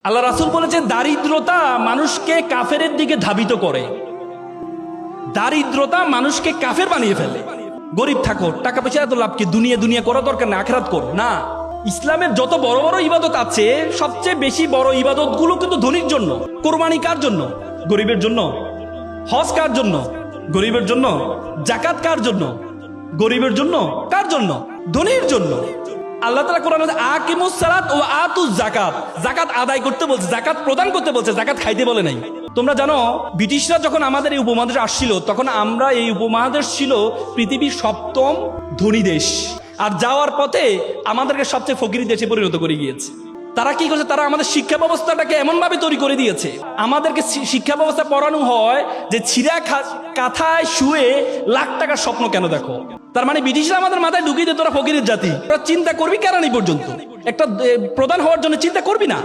আল্লাহ রাসূল বলেছেন দারিদ্রতা মানুষকে কাফেরের দিকে ধাবিত করে। দারিদ্রতা মানুষকে কাফের বানিয়ে ফেলে। গরিব থাকো, টাকা পয়সা এত লাভ কি? দুনিয়া দুনিয়া করা দরকার না, আখিরাত কর না। ইসলামের যত বড় বড় ইবাদত আছে, সবচেয়ে বেশি বড় ইবাদত গুলো কিন্তু ধনীর জন্য। কোরবানি কার জন্য? গরিবের জন্য। হজ কার জন্য? গরিবের জন্য। জাকাত কার জন্য? গরিবের জন্য। কার জন্য? ধনীর জন্য। আল্লাহ তাআলা কোরআনে আকিমুস সালাত ওয়া আতুজ যাকাত, যাকাত আদায় করতে বলছে, যাকাত প্রদান করতে বলছে, যাকাত খাইতে বলে নাই। তোমরা জানো ব্রিটিশরা যখন আমাদের এই উপমহাদেশে আসছিল, তখন আমরা এই উপমহাদেশ ছিল পৃথিবীর সপ্তম ধনী দেশ, আর যাওয়ার পথে আমাদেরকে সবচেয়ে ফকিরি দেশে পরিণত করে গিয়েছে। তারা কি করছে? তারা আমাদের শিক্ষা ব্যবস্থাটাকে এমন ভাবে তৈরি করে দিয়েছে, আমাদেরকে শিক্ষা ব্যবস্থা পড়ানো হয় যে ছিঁড়া কাঁথায় শুয়ে লাখ টাকার স্বপ্ন কেন দেখো। তার মানে ব্রিটিশরা আমাদের মাথায় ঢুকিয়ে দেয় তোরা ফকিরের জাতি, তোরা চিন্তা করবি কেন এই পর্যন্ত, একটা প্রধান হওয়ার জন্য চিন্তা করবি না।